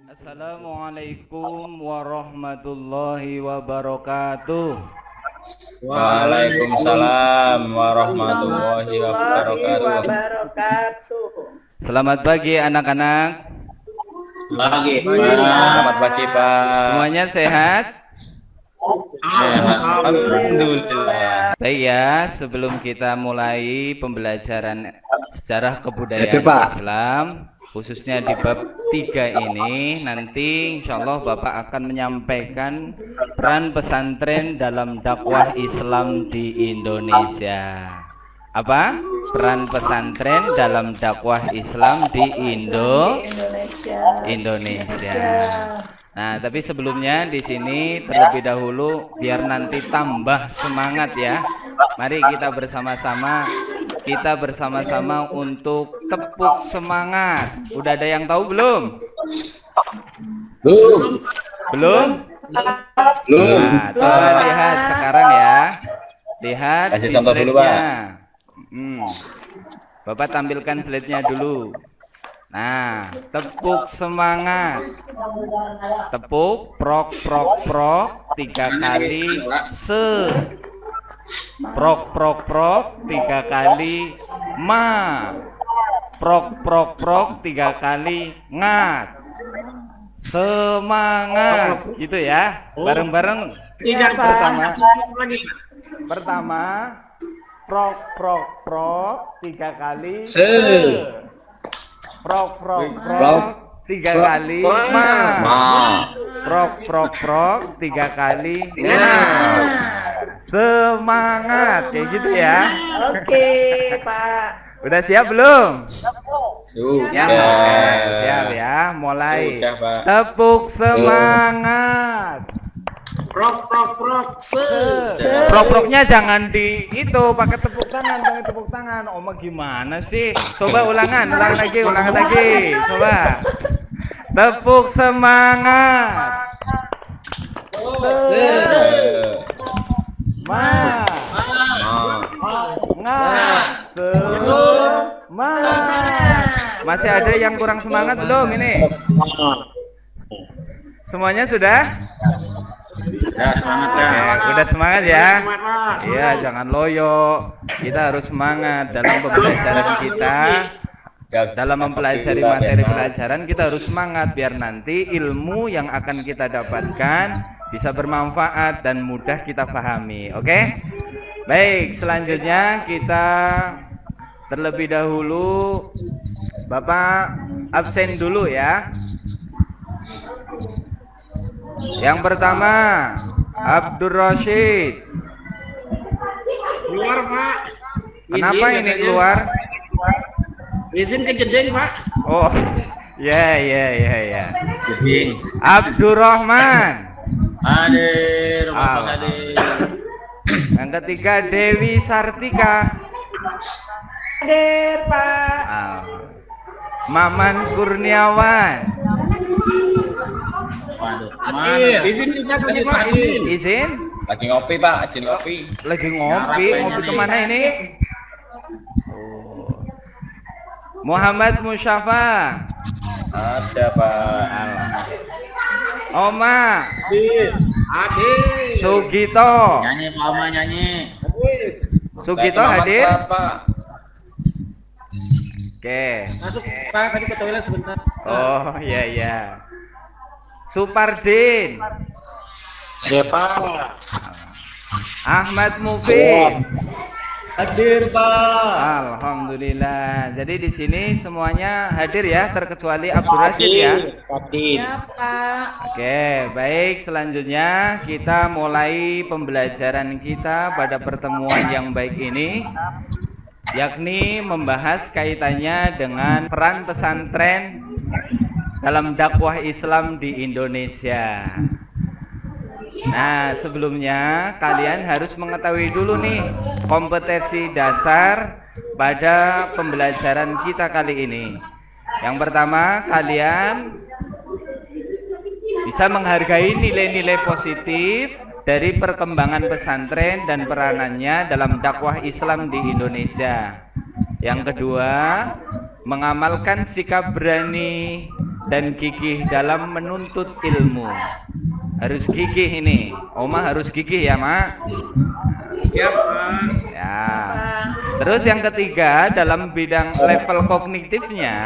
Assalamualaikum warahmatullahi wabarakatuh. Waalaikumsalam warahmatullahi wabarakatuh. Selamat pagi anak-anak. Pagi, selamat pagi Pak. Semuanya sehat? Alhamdulillah. Baik ya, sebelum kita mulai pembelajaran sejarah kebudayaan Islam, khususnya di bab 3 ini, nanti insya Allah Bapak akan menyampaikan peran pesantren dalam dakwah Islam di Indonesia. Apa? Peran pesantren dalam dakwah Islam di Indonesia. Nah, tapi sebelumnya di sini terlebih dahulu biar nanti tambah semangat ya. Mari kita bersama-sama untuk tepuk semangat. Udah ada yang tahu belum? Belum? Nah, coba lihat sekarang ya. Lihat Kasih di contoh dulu, Pak. slide-nya. Bapak tampilkan slide-nya dulu. Nah, tepuk semangat. Tepuk prok prok prok 3 kali se. Prok prok prok 3 kali ma. Prok prok prok 3 kali ngat. Semangat gitu ya. Bareng-bareng. Pertama prok prok prok 3 kali se. Prok prok prok 3 kali ma. Prok prok prok 3 kali nah. Semangat kayak gitu ya. Oke, Pak. Udah siap belum? Sudah. Siap ya. Mulai. Sudah, Pak. Tepuk semangat. Prok prok prok Prok-proknya jangan di itu pakai tepuk tangan, pakai tepuk tangan. Oma gimana sih? Coba ulangan lagi. Coba. Tepuk semangat. Masih ada yang kurang semangat belum ini? Semuanya sudah? Ya, semangat ya. Oke, udah semangat ya? Iya, jangan loyo. Kita harus semangat dalam pembelajaran kita. Dalam mempelajari materi pelajaran kita harus semangat biar nanti ilmu yang akan kita dapatkan bisa bermanfaat dan mudah kita pahami. Oke? Baik, selanjutnya kita terlebih dahulu Bapak absen dulu ya. Yang pertama Abdur Rashid. Keluar, Pak. Kenapa ini keluar? Izin ke jeding, Pak. Oh, ya. Abdurrahman. Hadir, Bapak hadir. Yang ketiga Dewi Sartika. Hadir, Pak. Maman Kurniawan. Waduh, Izin juga tadi, Pak. Izin? Lagi ngopi, Pak. Izin ngopi. Lagi ngopi kemana ini? Oh. Muhammad Musyafa. Ada, Pak. Oma. Hadir. Sugito. Nyanyi, Pak Oma, nyanyi. Sugito hadir? Pak. Oke. Masuk, Pak. Tadi ke toilet sebentar. Oh, iya. Supardin. Ya, Pak. Ahmad Mufid. Hadir, Pak. Alhamdulillah. Jadi di sini semuanya hadir ya, terkecuali Abdur Rashid ya. Hadir. Oke, baik. Selanjutnya kita mulai pembelajaran kita pada pertemuan yang baik ini, yakni membahas kaitannya dengan peran pesantren dalam dakwah Islam di Indonesia. Nah, sebelumnya kalian harus mengetahui dulu nih kompetensi dasar pada pembelajaran kita kali ini. Yang pertama, kalian bisa menghargai nilai-nilai positif dari perkembangan pesantren dan peranannya dalam dakwah Islam di Indonesia. Yang kedua, mengamalkan sikap berani dan gigih dalam menuntut ilmu. Harus gigih ini. Oma harus gigih ya, Mak. Siap, Pak. Ya. Terus yang ketiga, dalam bidang level kognitifnya,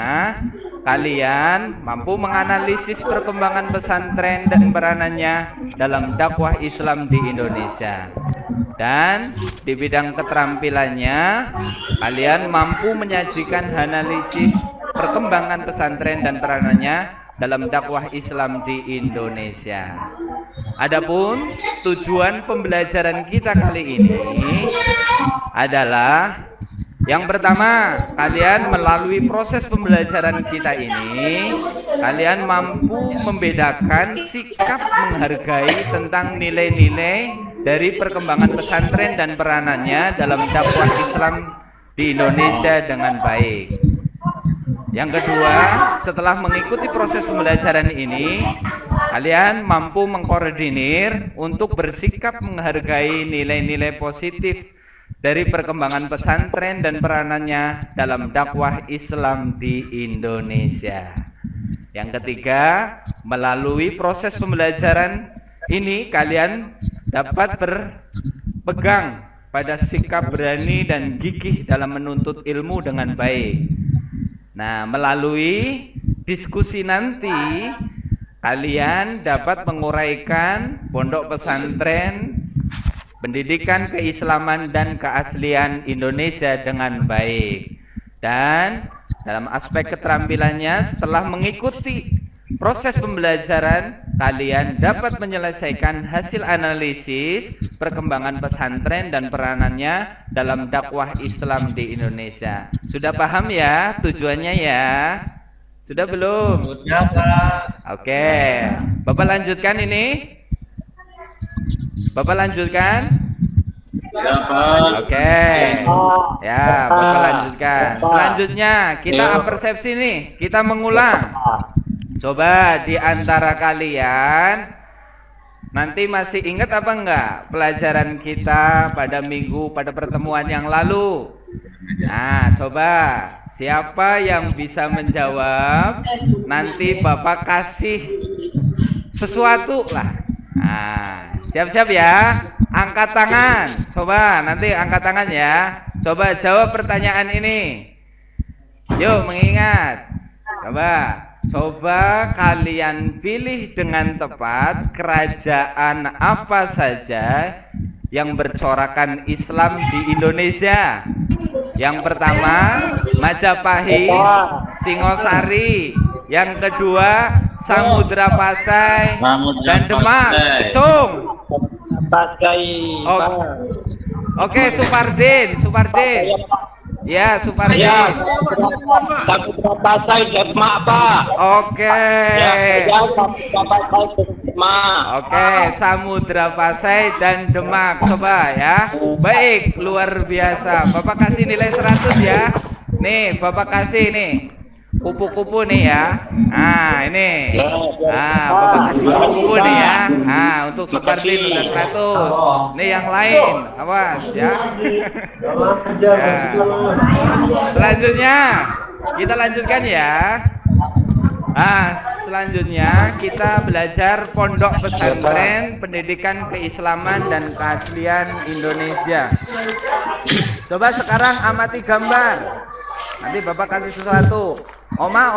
kalian mampu menganalisis perkembangan pesantren dan peranannya dalam dakwah Islam di Indonesia. Dan di bidang keterampilannya, kalian mampu menyajikan analisis perkembangan pesantren dan peranannya dalam dakwah Islam di Indonesia. Adapun tujuan pembelajaran kita kali ini adalah yang pertama, kalian melalui proses pembelajaran kita ini, kalian mampu membedakan sikap menghargai tentang nilai-nilai dari perkembangan pesantren dan peranannya dalam dakwah Islam di Indonesia dengan baik. Yang kedua, setelah mengikuti proses pembelajaran ini, kalian mampu mengkoordinir untuk bersikap menghargai nilai-nilai positif dari perkembangan pesantren dan peranannya dalam dakwah Islam di Indonesia. Yang ketiga, melalui proses pembelajaran ini kalian dapat berpegang pada sikap berani dan gigih dalam menuntut ilmu dengan baik. Nah, melalui diskusi nanti kalian dapat menguraikan pondok pesantren, pendidikan keislaman dan keaslian Indonesia dengan baik. Dan dalam aspek keterampilannya, setelah mengikuti proses pembelajaran, kalian dapat menyelesaikan hasil analisis perkembangan pesantren dan peranannya dalam dakwah Islam di Indonesia. Sudah paham ya tujuannya ya? Sudah belum? Sudah, Pak. Oke, Bapak lanjutkan ini. Bapak lanjutkan. Ya, Pak. Oke. Ya, Bapak lanjutkan. Selanjutnya kita persepsi nih. Kita mengulang. Coba di antara kalian nanti masih ingat apa enggak pelajaran kita pada pertemuan yang lalu? Nah, coba siapa yang bisa menjawab? Nanti Bapak kasih sesuatu lah. Nah, siap-siap ya. Angkat tangan. Coba nanti angkat tangan ya. Coba jawab pertanyaan ini. Yuk mengingat. Coba kalian pilih dengan tepat kerajaan apa saja yang bercorakan Islam di Indonesia. Yang pertama, Majapahit, Singosari. Yang kedua, Samudra Pasai dan Demak. Cung. Oke, Supardin. Ya, Supardin. Samudra Pasai Demak, Pak. Oke. Oke, Samudra Pasai dan Demak. Coba ya. Baik, luar biasa. Bapak kasih nilai 100 ya. Nih, Bapak kasih nih. Kupu-kupu nih ya. Nah, ini. Nah, Bapak kasih kupu-kupu nih ya. Nah, untuk Supardin udah 100. Nih yang lain. Awas ya. Ya. Selanjutnya kita lanjutkan ya. Nah, selanjutnya kita belajar pondok pesantren, pendidikan keislaman dan keaslian Indonesia. Coba sekarang amati gambar. Nanti Bapak kasih sesuatu. Oma.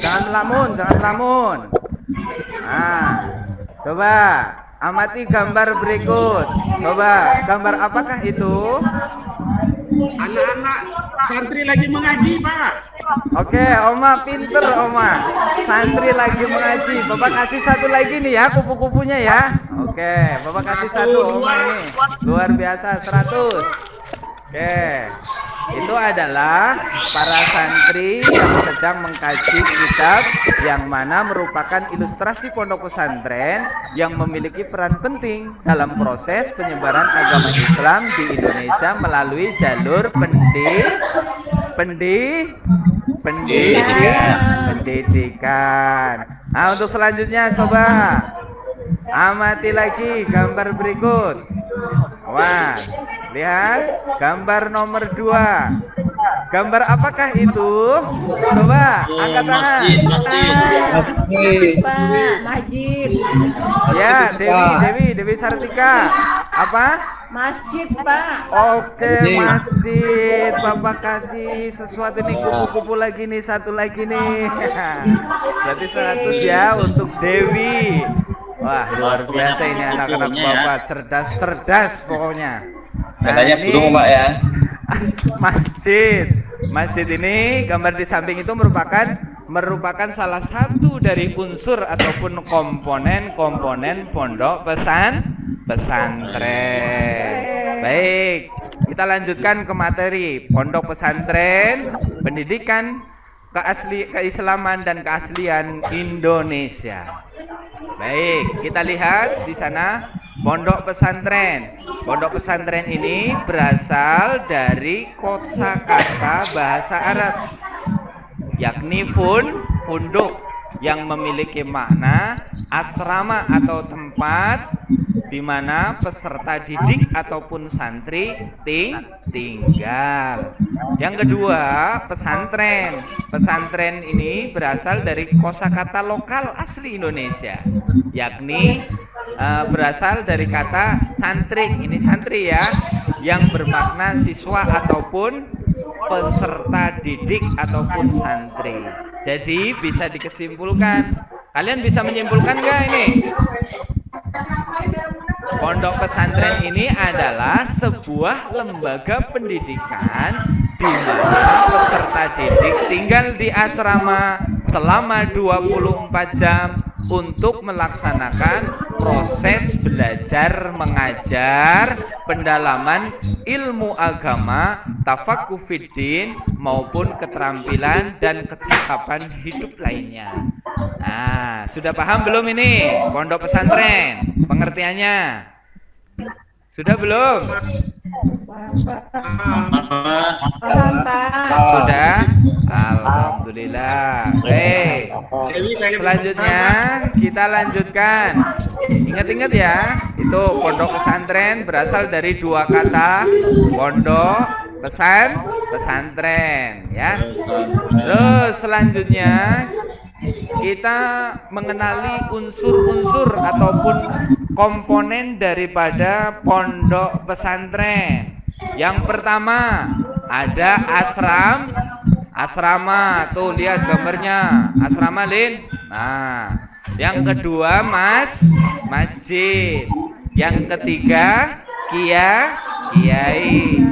Jangan melamun. Nah, coba amati gambar berikut. Coba, gambar apakah itu? Anak-anak santri lagi mengaji, Pak. Oke, Oma pinter, Oma. Santri lagi mengaji. Bapak kasih satu lagi nih ya, kupu-kupunya ya. Oke, Bapak kasih satu, Oma ini. Luar biasa, 100. Oke. Itu adalah para santri yang sedang mengkaji kitab yang mana merupakan ilustrasi pondok pesantren yang memiliki peran penting dalam proses penyebaran agama Islam di Indonesia melalui jalur pendidikan. Nah, untuk selanjutnya coba amati lagi gambar berikut. Wah, lihat gambar nomor 2. Gambar apakah itu? Coba angkat tangan. Masjid, masjid. Pak, masjid. Ya, Dewi Sartika. Apa? Masjid, Pak. Oke, masjid. Bapak kasih sesuatu nih, kupu-kupu lagi nih, satu lagi nih. Berarti 100 ya untuk Dewi. Wah, luar biasa ini anak-anak Bapak, cerdas pokoknya. Katanya burung Pak ya. Masjid ini gambar di samping itu merupakan salah satu dari unsur ataupun komponen pondok pesantren. Baik, kita lanjutkan ke materi pondok pesantren, pendidikan, keislaman dan keaslian Indonesia. Baik, kita lihat di sana pondok pesantren. Pondok pesantren ini berasal dari kosakata bahasa Arab, yakni funduk, yang memiliki makna asrama atau tempat di mana peserta didik ataupun santri tinggal. Yang kedua, pesantren. Pesantren ini berasal dari kosakata lokal asli Indonesia, yakni berasal dari kata cantrik. Ini santri ya, yang bermakna siswa ataupun peserta didik ataupun santri. Jadi bisa dikesimpulkan. Kalian bisa menyimpulkan nggak ini? Pondok pesantren ini adalah sebuah lembaga pendidikan di mana peserta didik tinggal di asrama selama 24 jam untuk melaksanakan proses belajar mengajar, pendalaman ilmu agama, tafakuh fiddin maupun keterampilan dan kecakapan hidup lainnya. Nah, sudah paham belum ini pondok pesantren? Pengertiannya? Sudah belum? Paham, Pak. Sudah? Alhamdulillah. Baik. Selanjutnya kita lanjutkan. Ingat-ingat ya, itu pondok pesantren berasal dari dua kata, pondok, pesantren, ya. Terus selanjutnya kita mengenali unsur-unsur ataupun komponen daripada pondok pesantren. Yang pertama ada asrama, tuh lihat gambarnya, asrama Lin. Nah, yang kedua masjid. Yang ketiga kiai.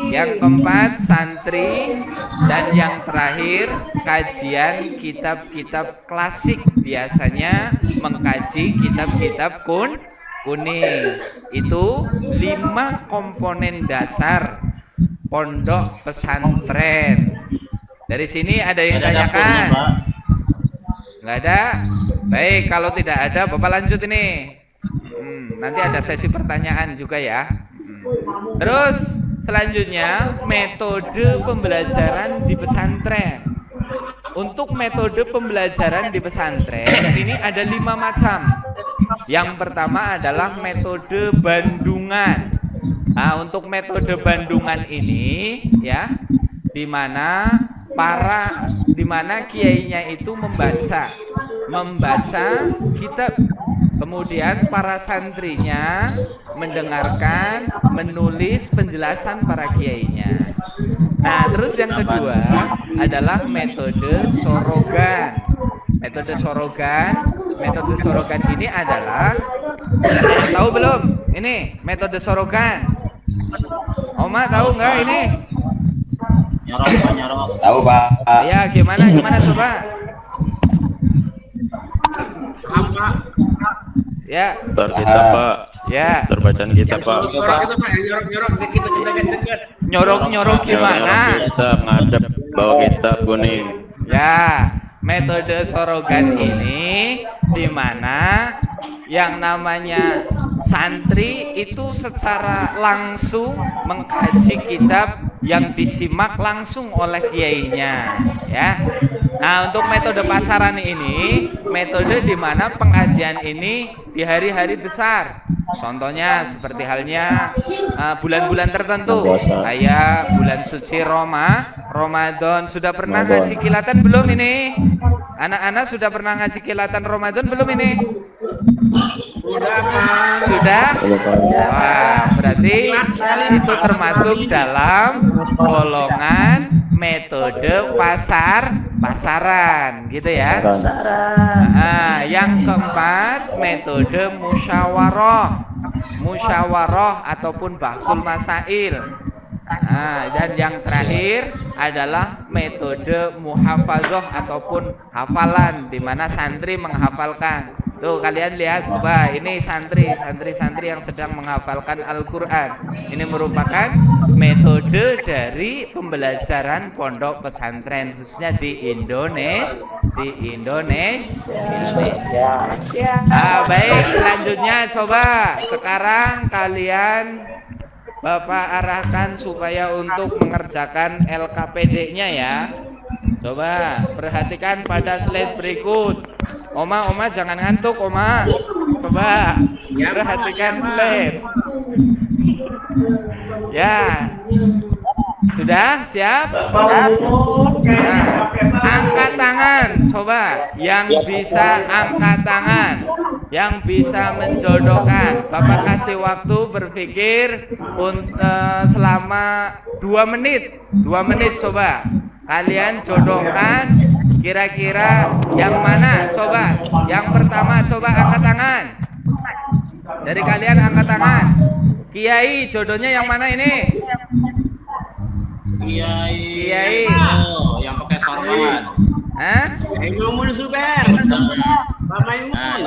Yang keempat santri, dan yang terakhir kajian kitab-kitab klasik, biasanya mengkaji kitab-kitab kuning. Itu 5 komponen dasar pondok pesantren. Dari sini ada yang tanyakan? Nggak ada? Baik, kalau tidak ada Bapak lanjut ini. Nanti ada sesi pertanyaan juga ya. Terus selanjutnya metode pembelajaran di pesantren. Untuk metode pembelajaran di pesantren ini ada 5 macam. Yang pertama adalah metode bandungan. Nah, untuk metode bandungan ini ya, di mana kiainya itu membaca kitab, kemudian para santrinya mendengarkan, menulis penjelasan para kiainya. Nah, terus yang kedua adalah metode sorogan. Metode sorogan ini adalah, tahu belum? Ini metode sorogan. Oma tahu nggak ini? Nyorok. Tahu Pak. Ya, gimana coba? Apa? Ya. Kita Pak. Ya. Terbacaan kita Pak. Suara kita Pak, nyorok kita dekat. Nyorok gimana? Kita ngadep bawa kitab kuning. Ya, metode sorogan ini di mana yang namanya santri itu secara langsung mengkaji kitab yang disimak langsung oleh kiainya, ya. Nah, untuk metode pasaran ini, metode di mana pengajian ini di hari-hari besar. Contohnya seperti halnya bulan-bulan tertentu, kayak bulan suci Ramadan. Sudah pernah ngaji kilatan belum ini? Anak-anak sudah pernah ngaji kilatan Ramadan belum ini? Udah, Pak. Sudah? Wah, berarti itu termasuk dalam golongan metode pasaran, gitu ya. Nah, yang keempat metode musyawarah ataupun bahsul masail. Nah, dan yang terakhir adalah metode muhafazah ataupun hafalan, di mana santri menghafalkan. Tuh kalian lihat coba, ini santri yang sedang menghafalkan Al-Qur'an. Ini merupakan metode dari pembelajaran pondok pesantren khususnya di Indonesia. Baik, selanjutnya coba sekarang kalian Bapak arahkan supaya untuk mengerjakan LKPD-nya ya. Coba perhatikan pada slide berikut. Oma jangan ngantuk, Oma. Coba perhatikan slide. Ya. Sudah siap? Sudah? Nah, angkat tangan. Coba yang bisa angkat tangan, yang bisa menjodohkan. Bapak kasih waktu berpikir selama 2 menit. 2 menit coba. Kalian jodohkan kira-kira yang mana? Coba. Yang pertama coba angkat tangan. Dari kalian angkat tangan. Kiai, jodohnya yang mana ini? Kiai. Oh, yang pakai sarungan. Hah? Maimun Zubair. Pak Maimun.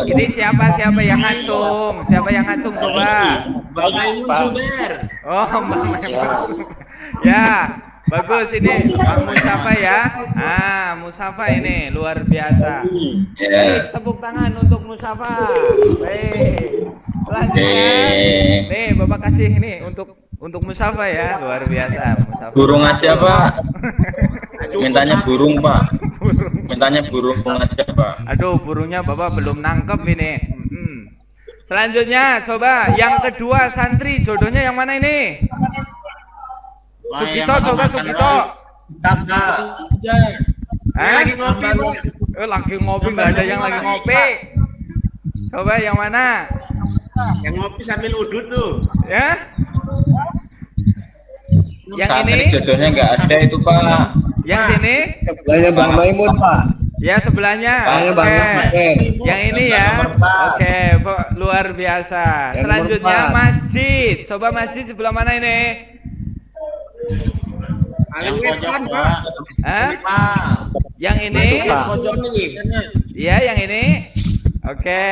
Ini siapa yang ngacung? Siapa yang ngacung coba? Pak Maimun Zubair. Oh, Mbak Maimun. Ya, bagus ini. Bang Mustafa ya. Mustafa ini luar biasa. Baik, tepuk tangan untuk Mustafa. Baik. Selanjutnya, nih Bapak kasih ini untuk Mustafa ya, luar biasa. Mustafa. Burung aja Pak. Mintanya burung Pak. Mintanya burung aja Pak. Aduh, burungnya Bapak belum nangkep ini. Selanjutnya coba yang kedua santri, jodohnya yang mana ini? Sugito, coba Sugito. Lagi ngopi, Pak. Lagi ngopi, nggak ada yang lagi ngopi. Coba yang mana? Yang ngopi sambil udut tuh. Ya? Yang Saat ini? jodohnya nggak ada itu Pak. Yang ini? Sebelahnya Bang Maimun, Pak. Ya sebelahnya. Sebelahnya Bang Oke. Maimun. Yang ini ya. Oke, luar biasa. Yang Selanjutnya nomor 4. masjid. Coba masjid sebelah mana ini? Yang pojok, Pak. Hah? Yang ini? Pojok ini. Iya, yang ini. Oke.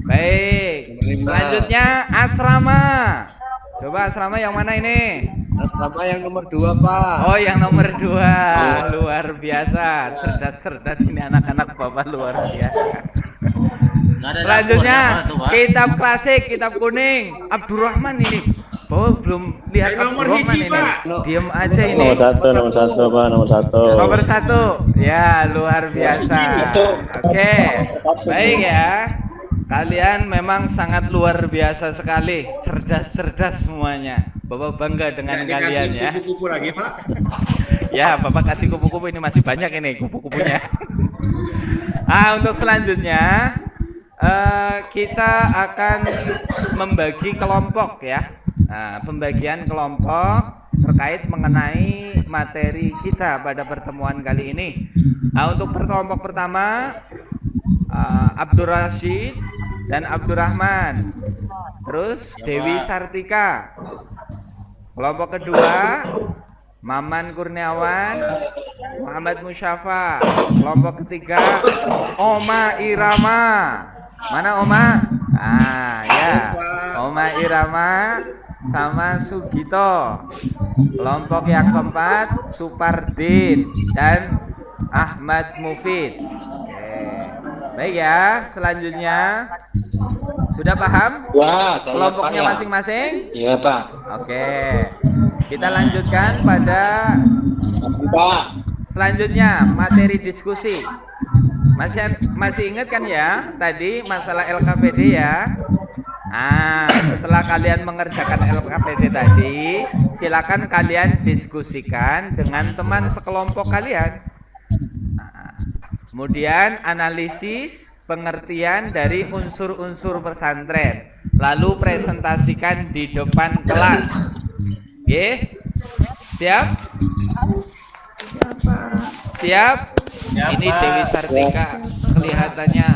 Baik. Selanjutnya asrama. Coba asrama yang mana ini? Asrama yang nomor 2, Pak. Oh, yang nomor 2. Luar biasa. Cerdas ini anak-anak Bapak luar biasa. Selanjutnya kitab klasik, kitab kuning. Abdurrahman ini. Oh, belum lihat Nomor Abdurrahman hiji, ini. Pak. Diam aja ini. Nomor satu Pak, nomor 1. Nomor 1. Ya, luar biasa. Oke. Baik ya. Kalian memang sangat luar biasa sekali, cerdas semuanya. Bapak bangga dengan kalian ya. Kupu-kupu lagi, Pak. Ya, Bapak kasih kupu-kupu, ini masih banyak ini kupu-kupunya. Untuk selanjutnya kita akan membagi kelompok ya. Pembagian kelompok terkait mengenai materi kita pada pertemuan kali ini. Untuk kelompok pertama Abdur Rashid dan Abdurrahman, terus Dewi Sartika. Kelompok kedua Maman Kurniawan, Muhammad Musyafa. Kelompok ketiga Oma Irama. Mana Oma? Ya, Oma Irama sama Sugito. Kelompok yang keempat Supardin dan Ahmad Mufid. Baik ya, selanjutnya sudah paham kelompoknya masing-masing? Iya, Pak. Oke, kita lanjutkan pada selanjutnya materi diskusi. Masih ingat kan ya tadi masalah LKPD ya? Setelah kalian mengerjakan LKPD tadi, silakan kalian diskusikan dengan teman sekelompok kalian. Kemudian analisis pengertian dari unsur-unsur pesantren, lalu presentasikan di depan kelas. Oke? Siap? Siap? Ini Dewi Sartika kelihatannya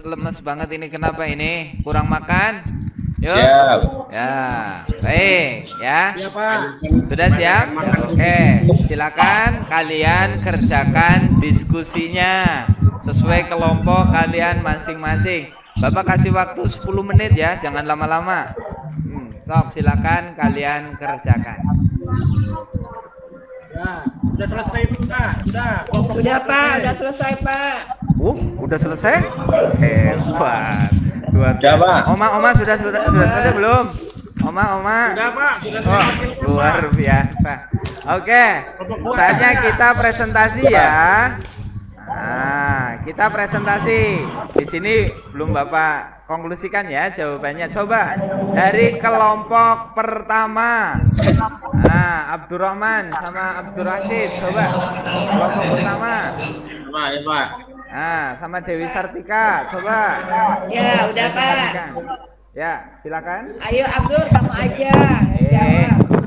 lemes banget ini. Kenapa ini? Kurang makan? Yuk. Siap. Ya, baik ya. Iya, Pak. Sudah siap? Oke, silakan kalian kerjakan diskusinya sesuai kelompok kalian masing-masing. Bapak kasih waktu 10 menit ya, jangan lama-lama. Sok, silakan kalian kerjakan. Ya, sudah selesai itu, Pak. Sudah. Sudah Pak, sudah selesai Pak. Udah selesai? Hebat. Sudah, Pak. Oma sudah selesai belum? Oma. Sudah, Pak. Sudah Oh, selesai. luar biasa. Oke, saatnya kita presentasi ya. Nah, kita presentasi. Di sini belum Bapak konklusikan ya jawabannya. Coba dari kelompok pertama. Nah, Abdurrahman sama Abdur Rashid. Coba kelompok pertama. Pak, ya, Pak. Nah, sama Dewi Sartika. Coba. Ya, udah Pak. Presentasikan. Ya, silakan. Ayo Abdul, kamu aja.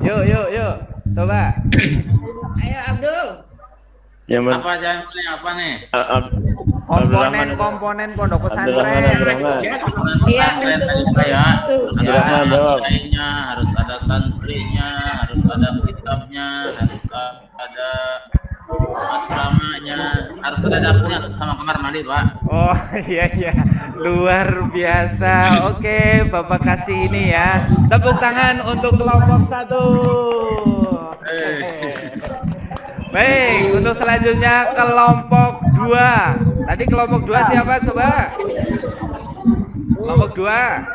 Jawab. Yuk. Coba. Ayo Abdul. Yang men- Apa aja apa nih? Komponen pondok pesantren. Abdurrahman. Iya, unsur-unsur Ya. itu. Abdurrahman, jawab. Lainnya harus ada santrinya, harus ada kitabnya, harus ada asramanya, harus ada dapurnya sama kamar mandi, Pak. Oh iya, luar biasa. Oke, Bapak kasih ini ya. Tepuk tangan untuk kelompok 1. Baik, untuk selanjutnya kelompok 2. Tadi kelompok 2 siapa coba? Kelompok 2.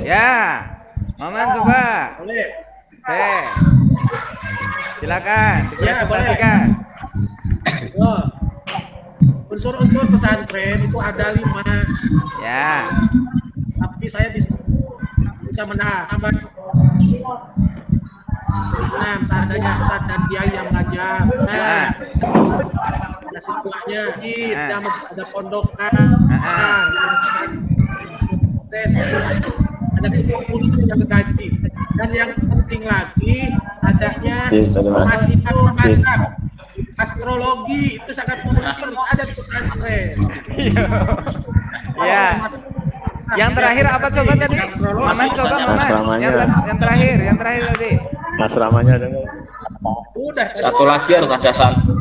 Ya, Maman coba. Boleh. Silakan Ya, boleh. dipresentasikan. Oh. Unsur-unsur pesantren itu ada 5. Ya. Tapi saya bisa menambah 6 seadanya Ustaz dan Kiai yang mengajar. Nah, ada siswanya, ada pondokan, ada guru yang berganti. Dan yang penting lagi adanya astrologi itu sangat penting ada di pesantren. Ya. Yang terakhir apa coba tadi? Maman coba Maman. Yang terakhir tadi. Asramanya ada nggak? Udah. Satu lagi harus ada santri.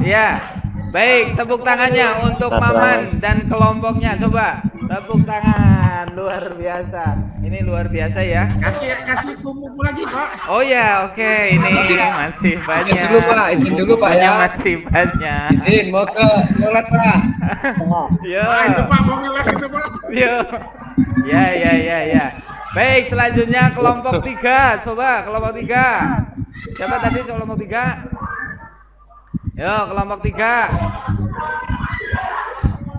Iya. Baik, tepuk tangannya untuk Maman dan kelompoknya. Coba tepuk tangan. Luar biasa. Ini luar biasa ya. Kasih kumpul lagi, Pak. Oh ya, oke. Ini masih banyak. Izin dulu Pak ya. Masih banyak. Izin mau ke toilet Pak. Yo. Itu Pak mau ngeles itu, Pak. Yo. Ya. Baik, selanjutnya kelompok 3. Coba kelompok 3. Siapa tadi kelompok 3? Yo, kelompok 3.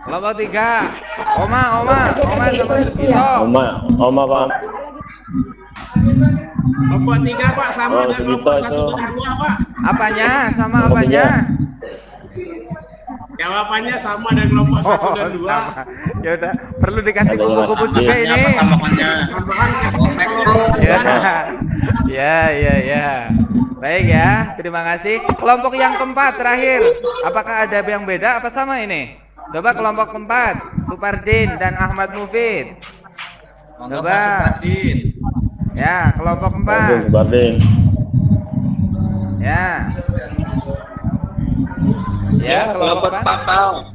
Kelompok 3. Oma sama Sugito. Oma Pak. Kelompok 3, Pak, sama Oh, dengan kelompok segitu 1 dan 2, Pak. Apanya? Sama apanya? Jawabannya sama dengan kelompok 1 dan 2. Sama. Ya udah, perlu dikasih Ada buku-buku yang juga lagi. ini. Tambahannya. Tambahan kasih kelompok Ya. Baik ya, terima kasih. Kelompok yang keempat terakhir. Apakah ada yang beda apa sama ini? Coba kelompok keempat, Supardin dan Ahmad Mufid. Coba. Ya, kelompok keempat. Bardin. Ya. Ya, kelompok keempat.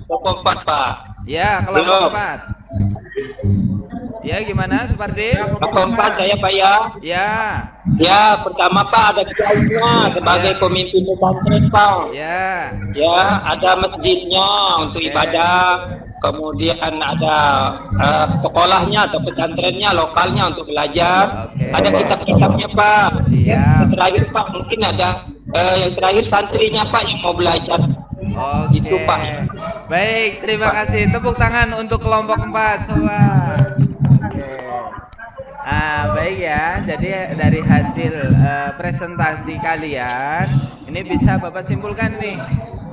Kelompok 4, Pak. Ya, kelompok keempat. Ya, gimana Supardin? Keempat saya Pak ya. Ya. Ya pertama Pak ada kiainya sebagai pemimpin pesantren Pak. Ya. Ya ada masjidnya untuk ibadah. Kemudian ada sekolahnya atau pesantrennya lokalnya untuk belajar. Oke. Ada kitab-kitabnya Pak. Siap. Yang terakhir Pak mungkin ada yang terakhir santrinya Pak yang mau belajar. Oke. Itu Pak. Baik, terima kasih. Tepuk tangan untuk kelompok 4, coba. Oke. Baik ya. Jadi dari hasil presentasi kalian, ini bisa Bapak simpulkan nih.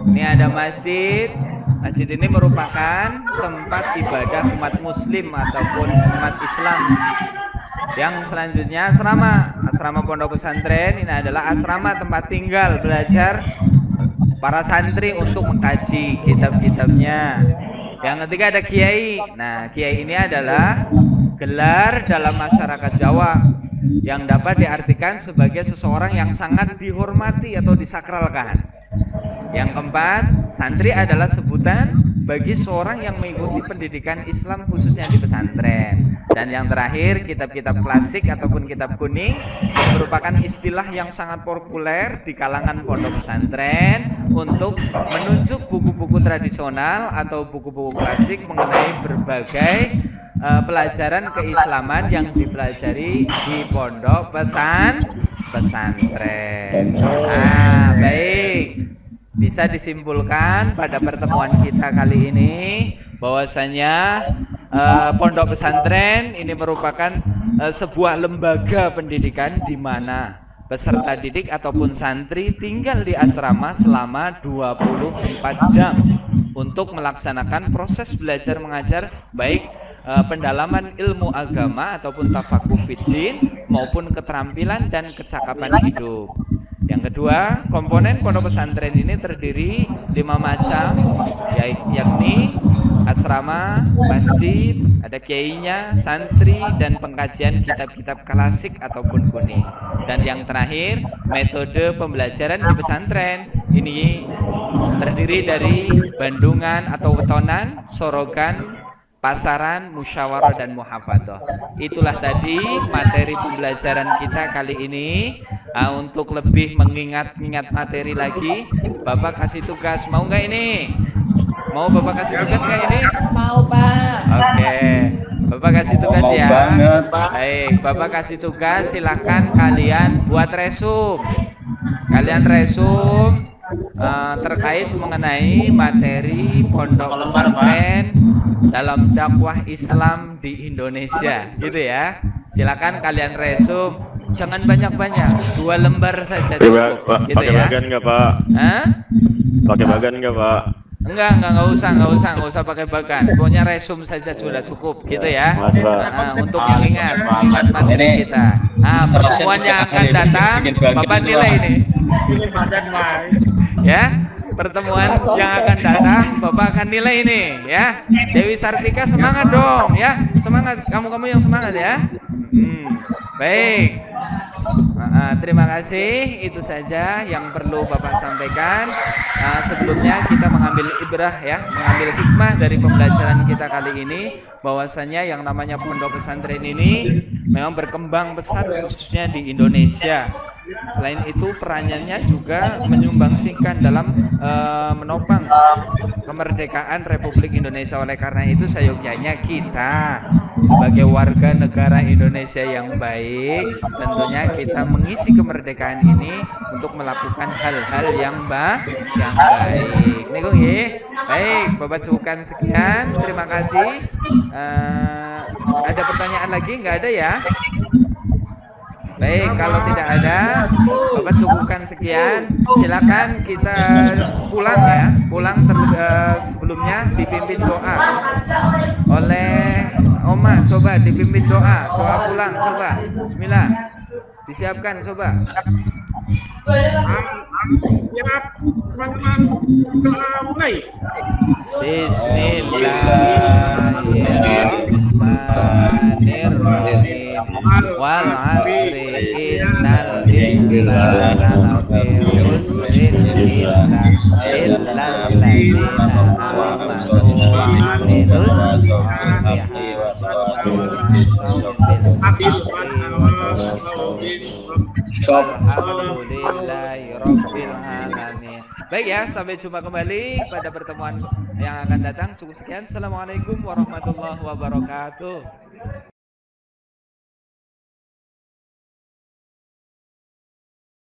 Ini ada masjid. Masjid ini merupakan tempat ibadah umat muslim ataupun umat Islam. Yang selanjutnya asrama pondok pesantren. Ini adalah asrama tempat tinggal belajar para santri untuk mengkaji kitab-kitabnya. Yang ketiga ada kiai. Nah, kiai ini adalah gelar dalam masyarakat Jawa yang dapat diartikan sebagai seseorang yang sangat dihormati atau disakralkan. Yang keempat, santri adalah sebutan bagi seorang yang mengikuti pendidikan Islam khususnya di pesantren. Dan yang terakhir, kitab-kitab klasik ataupun kitab kuning yang merupakan istilah yang sangat populer di kalangan pondok pesantren untuk menunjuk buku-buku tradisional atau buku-buku klasik mengenai berbagai pelajaran keislaman yang dipelajari di pondok pesantren. Baik. Bisa disimpulkan pada pertemuan kita kali ini bahwasanya pondok pesantren ini merupakan sebuah lembaga pendidikan di mana peserta didik ataupun santri tinggal di asrama selama 24 jam untuk melaksanakan proses belajar mengajar baik pendalaman ilmu agama ataupun tafakuh fiddin maupun keterampilan dan kecakapan hidup. Yang kedua, komponen pondok pesantren ini terdiri 5 macam, yakni asrama, masjid, ada kiainya, santri, dan pengkajian kitab-kitab klasik ataupun kuning. Dan yang terakhir, metode pembelajaran di pesantren ini terdiri dari bandungan atau wetonan, sorogan, pasaran, musyawarah, dan muhafadzah. Itulah tadi materi pembelajaran kita kali ini. Untuk lebih mengingat materi lagi, Bapak kasih tugas, mau nggak ini? Mau Bapak kasih tugas nggak ini? Mau, Pak. Oke, Bapak kasih tugas ya. Banget, Pak. Baik, Bapak kasih tugas, silahkan kalian buat resum. Kalian resum terkait mengenai materi pondok pesantren dalam dakwah Islam di Indonesia, gitu ya. Silakan kalian resum, jangan banyak-banyak, 2 lembar saja cukup, gitu Pakai ya. bagan nggak, Pak? Hah? Pakai bagan nggak, Pak? Enggak usah pakai bagan. Pokoknya resum saja sudah cukup, gitu ya. Mas, Pak. Untuk mengingat materi kita. Pertemuan yang akan datang, Bapak nilai ini. Ini badan wae. Ya, pertemuan yang akan datang Bapak akan nilai ini ya. Dewi Sartika semangat dong ya, semangat, kamu yang semangat ya. Baik. Terima kasih, itu saja yang perlu Bapak sampaikan. Sebelumnya kita mengambil ibrah ya, mengambil hikmah dari pembelajaran kita kali ini, bahwasanya yang namanya pondok pesantren ini memang berkembang besar khususnya di Indonesia. Selain itu perannya juga menyumbangsikan dalam menopang kemerdekaan Republik Indonesia. Oleh karena itu seyogyanya kita sebagai warga negara Indonesia yang baik, tentunya kita mengisi kemerdekaan ini untuk melakukan hal-hal yang baik. Nih kok ya. Baik, Bapak cukupkan sekian. Terima kasih. Ada pertanyaan lagi? Nggak ada ya? Baik, kalau tidak ada, Bapak cukupkan sekian. Silakan kita pulang ya. Pulang sebelumnya dipimpin doa oleh Oma. Coba dipimpin doa pulang, coba. Bismillah. Disiapkan, coba. Siap, teman-teman. Mulai. Bismillahirrahmanirrahim. Wal 'asri innal insana lafi khusrin illa alladziina amanu wa 'amilus Alhamdulillahi rabbil alamin. Baik ya, sampai jumpa kembali pada pertemuan yang akan datang. Cukup sekian. Assalamualaikum warahmatullahi wabarakatuh.